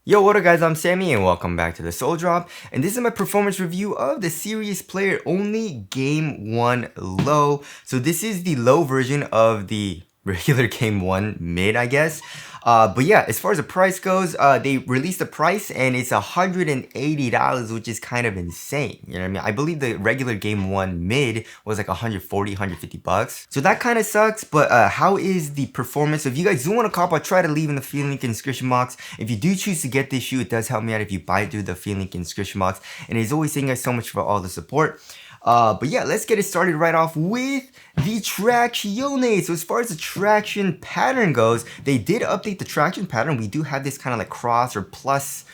Yo, what up guys, I'm Sammy and welcome back to the Soul Drop, and this is my performance review of the Serious Player Only Game 1 low. So this is the low version of the regular Game 1 mid, I guess. But yeah, as far as the price goes, they released the price and it's $180, which is kind of insane. You know what I mean? I believe the regular Game 1 mid was like 140, 150 bucks. So that kind of sucks, but how is the performance? If you guys do want to cop, I'll try to leave in the affiliate link in the description box. If you do choose to get this shoe, it does help me out if you buy it through the affiliate link in the description box. And as always, thank you guys so much for all the support. But yeah, let's get it started right off with the traction. So as far as the traction pattern goes, they did update the traction pattern. We do have this kind of like cross or plus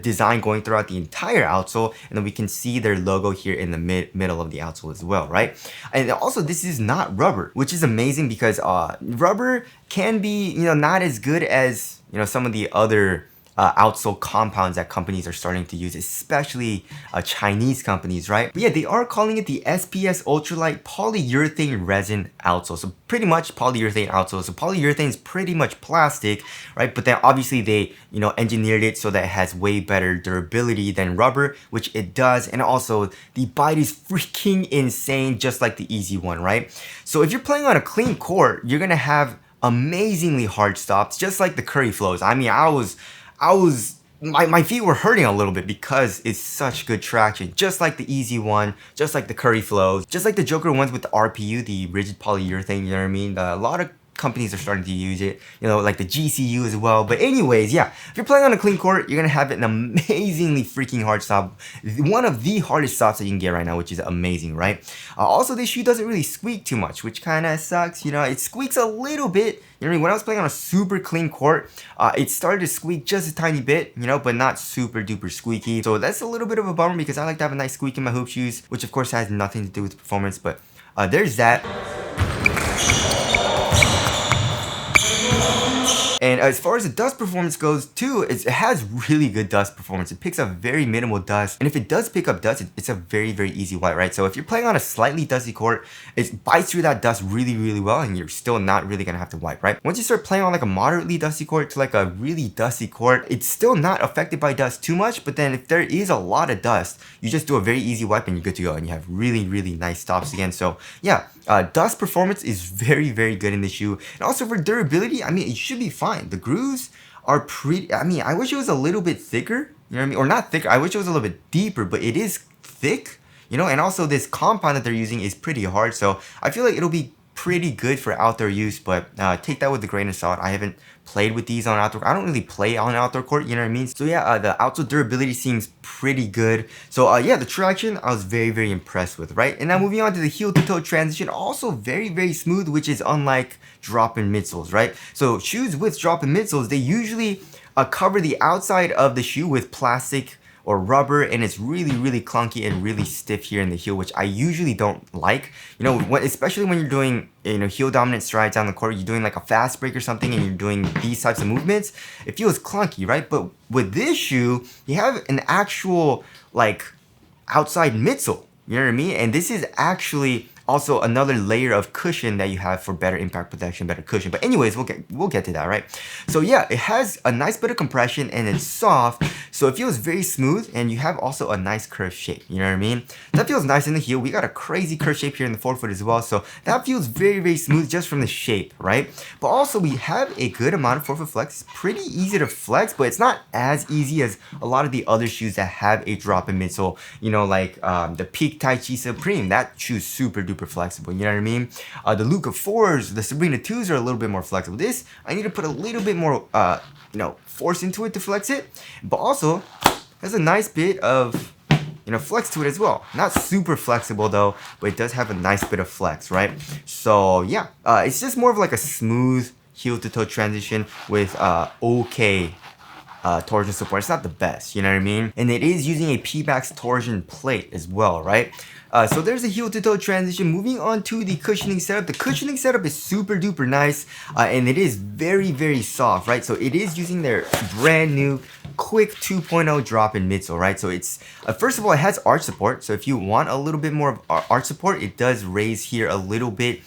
design going throughout the entire outsole, and then we can see their logo here in the middle of the outsole as well, right? And also this is not rubber, which is amazing because rubber can be, not as good as, some of the other outsole compounds that companies are starting to use, especially Chinese companies, right? But yeah, they are calling it the SPS Ultralight Polyurethane Resin outsole. So pretty much polyurethane outsole. So polyurethane is pretty much plastic, right? But then obviously they, engineered it so that it has way better durability than rubber, which it does. And also the bite is freaking insane, just like the Easy One, right? So if you're playing on a clean court, you're gonna have amazingly hard stops, just like the Curry flows. I mean, my feet were hurting a little bit because it's such good traction. Just like the Easy One, just like the Curry flows, just like the Joker ones with the RPU, the rigid polyurethane, you know what I mean? A lot of companies are starting to use it, like the GCU as well. But anyways, yeah, if you're playing on a clean court, you're gonna have an amazingly freaking hard stop. One of the hardest stops that you can get right now, which is amazing, right? Also, this shoe doesn't really squeak too much, which kind of sucks. It squeaks a little bit. You know what I mean? When I was playing on a super clean court, it started to squeak just a tiny bit, but not super duper squeaky. So that's a little bit of a bummer because I like to have a nice squeak in my hoop shoes, which of course has nothing to do with performance, but there's that. And as far as the dust performance goes too, it has really good dust performance. It picks up very minimal dust. And if it does pick up dust, it's a very, very easy wipe, right? So if you're playing on a slightly dusty court, it bites through that dust really, really well, and you're still not really gonna have to wipe, right? Once you start playing on like a moderately dusty court to like a really dusty court, it's still not affected by dust too much, but then if there is a lot of dust, you just do a very easy wipe and you're good to go, and you have really, really nice stops again. So yeah, dust performance is very, very good in the shoe. And also for durability, I mean, it should be fine. The grooves are pretty, I wish it was a little bit thicker, you know what I mean? Or not thicker, I wish it was a little bit deeper, but it is thick, and also this compound that they're using is pretty hard, so I feel like it'll be pretty good for outdoor use, but take that with a grain of salt. I haven't played with these on outdoor. I don't really play on outdoor court, you know what I mean? So yeah, the outsole durability seems pretty good. So yeah, the traction I was very, very impressed with, right? And now moving on to the heel to toe transition, also very, very smooth, which is unlike drop-in midsoles, right? So shoes with drop-in midsoles, they usually cover the outside of the shoe with plastic or rubber, and it's really, really clunky and really stiff here in the heel, which I usually don't like. Especially when you're doing heel dominant strides down the court, you're doing like a fast break or something, and you're doing these types of movements, it feels clunky, right? But with this shoe, you have an actual like outside midsole, you know what I mean? And this is actually also another layer of cushion that you have for better impact protection, better cushion. But anyways, we'll get to that, right? So yeah, it has a nice bit of compression and it's soft, so it feels very smooth, and you have also a nice curved shape, you know what I mean? That feels nice in the heel. We got a crazy curved shape here in the forefoot as well, so that feels very, very smooth just from the shape, right? But also we have a good amount of forefoot flex. It's pretty easy to flex, but it's not as easy as a lot of the other shoes that have a drop-in midsole, like the Peak Tai Chi Supreme. That shoe's super duper flexible, you know what I mean? The Luca 4s, the Sabrina 2s are a little bit more flexible. This, I need to put a little bit more, force into it to flex it, but also has a nice bit of, flex to it as well. Not super flexible though, but it does have a nice bit of flex, right? So yeah, it's just more of like a smooth heel to toe transition with okay torsion support. It's not the best, you know what I mean? And it is using a P-Bax torsion plate as well, right? So there's a heel to toe transition. Moving on to the cushioning setup. The cushioning setup is super duper nice, and it is very, very soft, right? So it is using their brand new Quick 2.0 drop-in midsole, right? So it's, first of all, it has arch support. So if you want a little bit more of arch support, it does raise here a little bit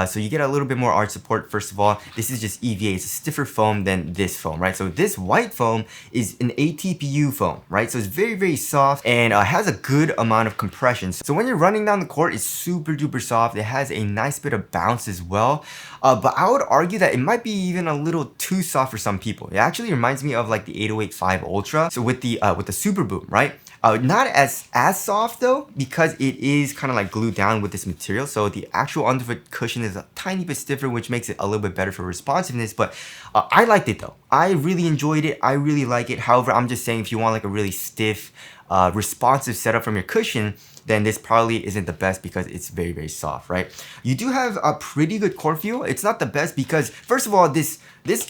So you get a little bit more arch support. First of all, this is just EVA. It's a stiffer foam than this foam, right? So this white foam is an ATPU foam, right? So it's very, very soft and has a good amount of compression. So when you're running down the court, it's super duper soft. It has a nice bit of bounce as well. But I would argue that it might be even a little too soft for some people. It actually reminds me of like the 808 Ultra. So with the Super Boom, right? Not as soft though, because it is kind of like glued down with this material. So the actual underfoot cushion is a tiny bit stiffer, which makes it a little bit better for responsiveness. But I liked it though. I really enjoyed it. I really like it. However, I'm just saying if you want like a really stiff, responsive setup from your cushion, then this probably isn't the best because it's very, very soft, right? You do have a pretty good core feel. It's not the best because, first of all, this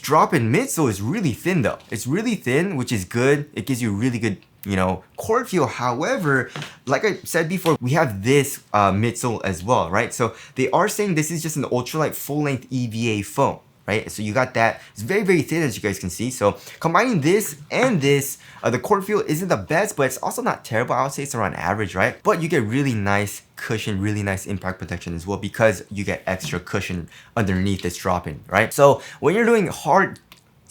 drop-in midsole is really thin though. It's really thin, which is good. It gives you really good, you know, core feel. However, like I said before, we have this midsole as well, right? So they are saying this is just an ultralight full-length EVA foam, right? So you got that. It's very, very thin, as you guys can see. So combining this and this, the core feel isn't the best, but it's also not terrible. I would say it's around average, right? But you get really nice cushion, really nice impact protection as well because you get extra cushion underneath this drop-in, right? So when you're doing hard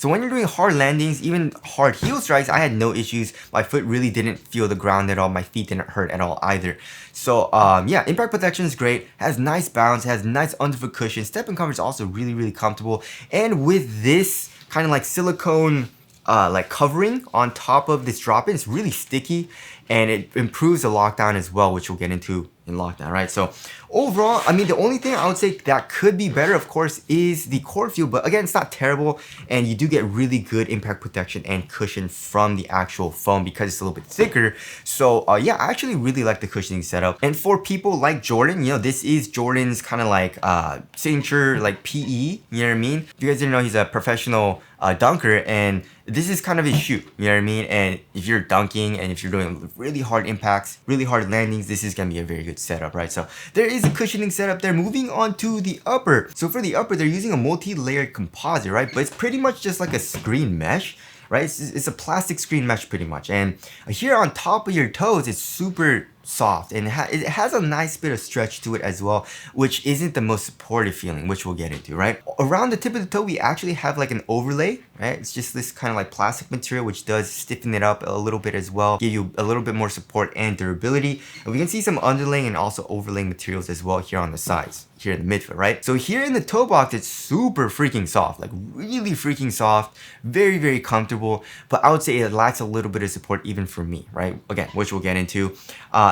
landings, even hard heel strikes, I had no issues. My foot really didn't feel the ground at all. My feet didn't hurt at all either. So yeah, impact protection is great. Has nice bounce, has nice underfoot cushion. Step-in cover is also really, really comfortable. And with this kind of like silicone like covering on top of this drop-in, it's really sticky and it improves the lockdown as well, which we'll get into in lockdown, right? So overall, I mean, the only thing I would say that could be better, of course, is the core feel, but again, it's not terrible, and you do get really good impact protection and cushion from the actual foam because it's a little bit thicker. So yeah, I actually really like the cushioning setup. And for people like Jordan, you know, this is Jordan's kind of like signature like PE, you know what I mean? If you guys didn't know, he's a professional dunker, and this is kind of his shoe, you know what I mean? And if you're dunking and if you're doing really hard impacts, really hard landings, this is gonna be a very good setup, right? So there is a cushioning setup there. Moving on to the upper. So for the upper, they're using a multi-layered composite, right? But it's pretty much just like a screen mesh, right? It's a plastic screen mesh pretty much. And here on top of your toes, it's super soft and it has a nice bit of stretch to it as well, which isn't the most supportive feeling, which we'll get into, right? Around the tip of the toe, we actually have like an overlay, right? It's just this kind of like plastic material, which does stiffen it up a little bit as well, give you a little bit more support and durability. And we can see some underlaying and also overlaying materials as well here on the sides, here in the midfoot, right? So here in the toe box, it's super freaking soft, like really freaking soft, very, very comfortable, but I would say it lacks a little bit of support even for me, right? Again, which we'll get into.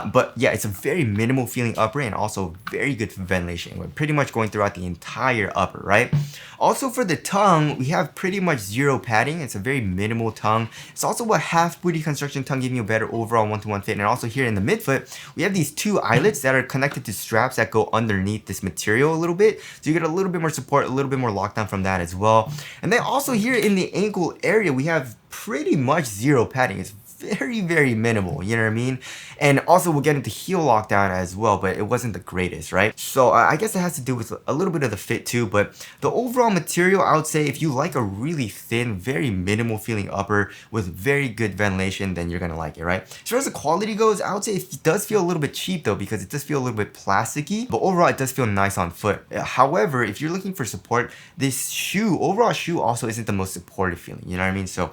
But yeah, it's a very minimal feeling upper and also very good for ventilation. We're pretty much going throughout the entire upper, right? Also for the tongue, we have pretty much zero padding. It's a very minimal tongue. It's also a half booty construction tongue, giving you a better overall one-to-one fit. And also here in the midfoot, we have these two eyelets that are connected to straps that go underneath this material a little bit. So you get a little bit more support, a little bit more lockdown from that as well. And then also here in the ankle area, we have pretty much zero padding. It's very, very minimal, you know what I mean? And also we'll get into heel lockdown as well, but it wasn't the greatest, right? So I guess it has to do with a little bit of the fit too, but the overall material, I would say if you like a really thin, very minimal feeling upper with very good ventilation, then you're gonna like it, right? As far as the quality goes, I would say it does feel a little bit cheap though, because it does feel a little bit plasticky, but overall it does feel nice on foot. However, if you're looking for support, this shoe, overall shoe also isn't the most supportive feeling, you know what I mean? So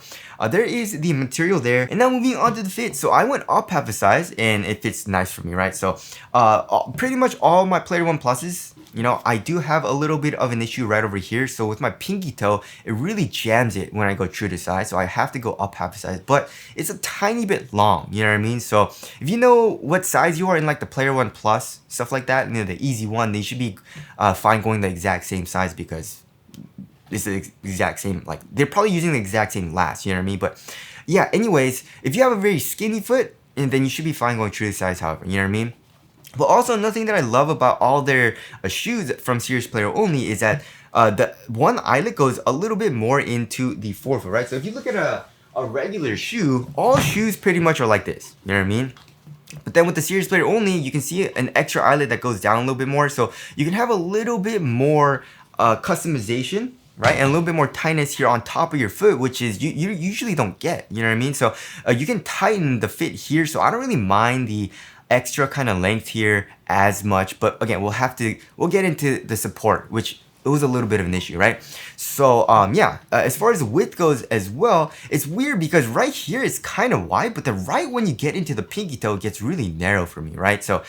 there is the material there. And now moving on to the fit. So I went up half a size and it fits nice for me, right? So pretty much all my Player 1 Pluses, you know, I do have a little bit of an issue right over here. So with my pinky toe, it really jams it when I go true to size. So I have to go up half a size, but it's a tiny bit long, you know what I mean? So if you know what size you are in like the Player 1 Plus, stuff like that, you know, the easy one, they should be fine going the exact same size because it's the exact same, like they're probably using the exact same last, you know what I mean? But yeah, anyways, if you have a very skinny foot, and then you should be fine going true to size, however, you know what I mean? But also another thing that I love about all their shoes from Serious Player Only is that the one eyelet goes a little bit more into the forefoot, right? So if you look at a regular shoe, all shoes pretty much are like this, you know what I mean? But then with the Serious Player Only, you can see an extra eyelet that goes down a little bit more, so you can have a little bit more customization, right? And a little bit more tightness here on top of your foot, which is you usually don't get, you know what I mean? So you can tighten the fit here, so I don't really mind the extra kind of length here as much, but again, we'll get into the support, which it was a little bit of an issue, right? So yeah, as far as width goes as well, it's weird because right here it's kind of wide, but then right when you get into the pinky toe, it gets really narrow for me, right? So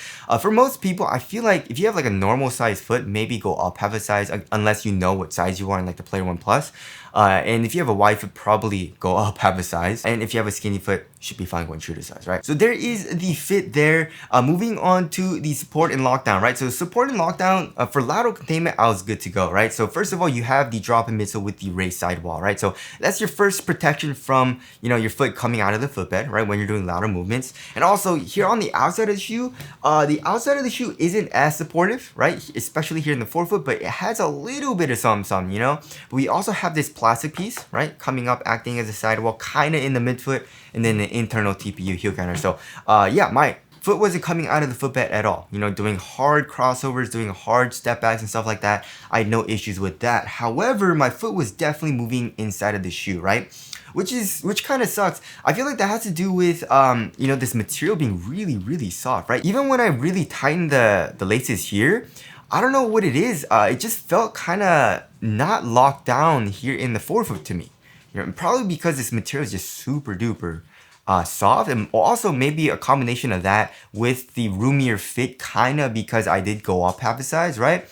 for most people, I feel like if you have like a normal size foot, maybe go up half a size, unless you know what size you want in like the Player 1 Plus. And if you have a wide foot, probably go up half a size. And if you have a skinny foot, should be fine going true to size, right? So there is the fit there. Moving on to the support and lockdown, right? So support and lockdown, for lateral containment, I was good to go, right? So first of all, you have the drop-in midsole with the raised sidewall, right? So that's your first protection from, you know, your foot coming out of the footbed, right? When you're doing lateral movements. And also here on the outside of the outside of the shoe isn't as supportive, right? Especially here in the forefoot, but it has a little bit of some, you know? But we also have this plastic piece, right? Coming up, acting as a sidewall, kind of in the midfoot, and then the internal TPU heel counter. So yeah, my foot wasn't coming out of the footbed at all. You know, doing hard crossovers, doing hard step backs and stuff like that. I had no issues with that. However, my foot was definitely moving inside of the shoe, right? Which kind of sucks. I feel like that has to do with you know, this material being really soft, right? Even when I really tightened the laces here, I don't know what it is. It just felt kind of not locked down here in the forefoot to me. You know, probably because this material is just super duper soft, and also maybe a combination of that with the roomier fit, kind of because I did go up half a size, right?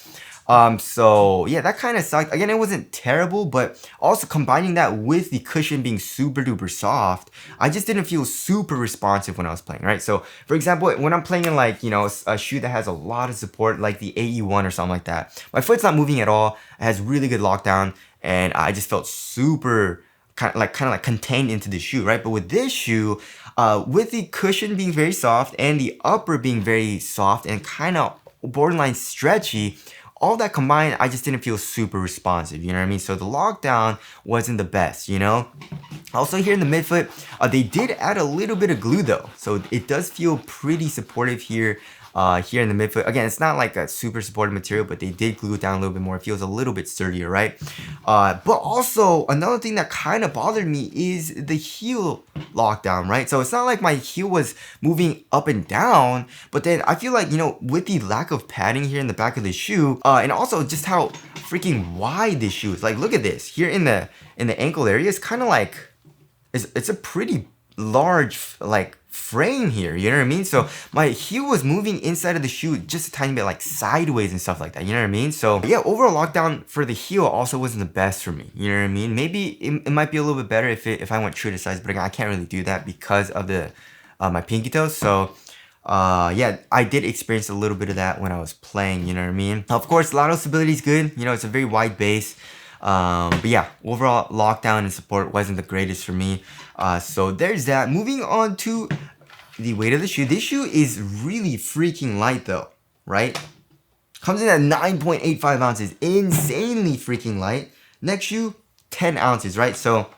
So yeah, that kind of sucked. Again, it wasn't terrible, but also combining that with the cushion being super duper soft, I just didn't feel super responsive when I was playing, right? So for example, when I'm playing in like, you know, a shoe that has a lot of support, like the AE1 or something like that, my foot's not moving at all. It has really good lockdown, and I just felt super kind of like contained into the shoe, right? But with this shoe, with the cushion being very soft and the upper being very soft and kind of borderline stretchy, all that combined, I just didn't feel super responsive, you know what I mean? So the lockdown wasn't the best, you know? Also here in the midfoot, they did add a little bit of glue though. So it does feel pretty supportive here. Here in the midfoot. Again, it's not like a super supportive material, but they did glue it down a little bit more. It feels a little bit sturdier, right? But also, another thing that kind of bothered me is the heel lockdown, right? So it's not like my heel was moving up and down, but then I feel like, you know, with the lack of padding here in the back of the shoe, and also just how freaking wide this shoe is. Like, look at this. Here in the ankle area, it's kind of like, it's a pretty large, like, frame here, you know what I mean? So my heel was moving inside of the shoe just a tiny bit, like sideways and stuff like that, you know what I mean? So yeah, overall lockdown for the heel also wasn't the best for me, you know what I mean? Maybe it might be a little bit better if I went true to size, but again, I can't really do that because of the my pinky toes. So yeah, I did experience a little bit of that when I was playing, you know what I mean? Of course, lateral stability is good, you know, it's a very wide base. But yeah, overall lockdown and support wasn't the greatest for me. So there's that. Moving on to the weight of the shoe. This shoe is really freaking light though, right? Comes in at 9.85 ounces. Insanely freaking light. Next shoe, 10 ounces, right? So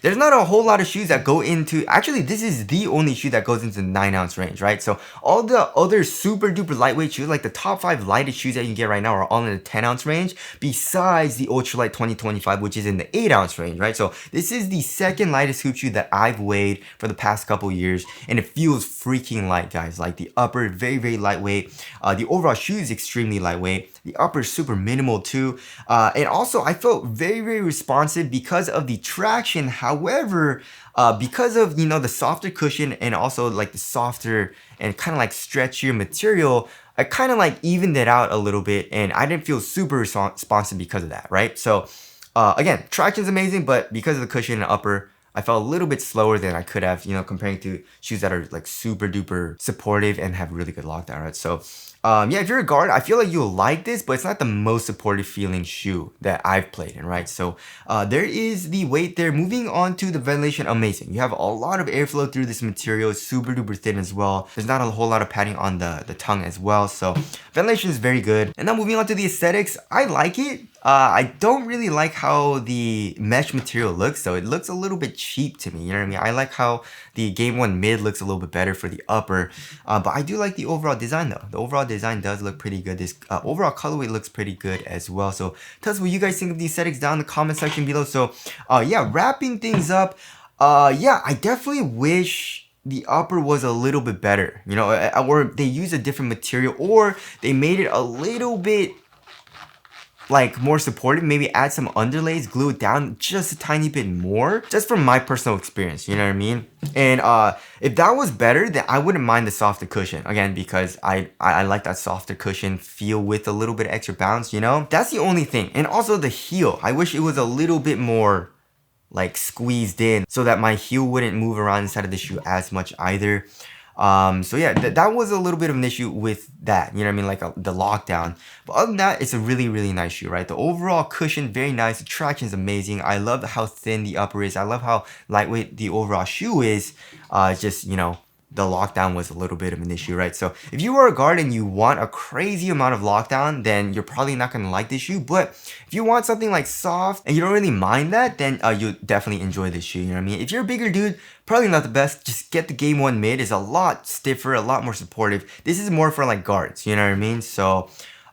there's not a whole lot of shoes that go into, actually this is the only shoe that goes into the 9-ounce range, right? So all the other super duper lightweight shoes, like the top 5 lightest shoes that you can get right now are all in the 10-ounce range, besides the Ultralight 2025, which is in the 8-ounce range, right? So this is the second lightest hoop shoe that I've weighed for the past couple years, and it feels freaking light, guys. Like the upper, very lightweight. The overall shoe is extremely lightweight. The upper is super minimal too. And also I felt very responsive because of the traction. However, because of, you know, the softer cushion and also like the softer and kind of like stretchier material, I kind of like evened it out a little bit, and I didn't feel super responsive because of that, right? So again, traction's amazing, but because of the cushion and upper, I felt a little bit slower than I could have, you know, comparing to shoes that are like super duper supportive and have really good lockdown, right? So yeah, if you're a guard, I feel like you'll like this, but it's not the most supportive feeling shoe that I've played in, right? So there is the weight there. Moving on to the ventilation, amazing. You have a lot of airflow through this material. It's super duper thin as well. There's not a whole lot of padding on the tongue as well. So ventilation is very good. And now moving on to the aesthetics, I like it. I don't really like how the mesh material looks though. It looks a little bit cheap to me, you know what I mean? I like how the Game 1 mid looks a little bit better for the upper, but I do like the overall design though. The overall design does look pretty good. This overall colorway looks pretty good as well. So tell us what you guys think of the aesthetics down in the comment section below. So yeah, wrapping things up, yeah, I definitely wish the upper was a little bit better, you know, or they used a different material, or they made it a little bit like more supportive, maybe add some underlays, glue it down just a tiny bit more, just from my personal experience, you know what I mean? And if that was better, then I wouldn't mind the softer cushion, again, because I like that softer cushion feel with a little bit of extra bounce, you know? That's the only thing. And also the heel, I wish it was a little bit more like squeezed in so that my heel wouldn't move around inside of the shoe as much either. So yeah, that was a little bit of an issue with that, you know what I mean, like the lockdown. But other than that, it's a really, really nice shoe, right? The overall cushion, very nice. The traction is amazing. I love how thin the upper is. I love how lightweight the overall shoe is. Just, you know, the lockdown was a little bit of an issue, right? So if you are a guard and you want a crazy amount of lockdown, then you're probably not going to like this shoe. But if you want something like soft and you don't really mind that, then you'll definitely enjoy this shoe, you know what I mean? If you're a bigger dude, probably not the best. Just get the Game 1 mid. It's a lot stiffer, a lot more supportive. This is more for like guards, you know what I mean? So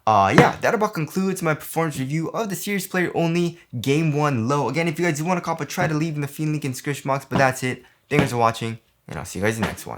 yeah, that about concludes my performance review of the Serious Player Only Game 1 Low. Again, if you guys do want to cop a, try to leave in the feed link in the description box. But that's it. Thanks for watching, and I'll see you guys in the next one.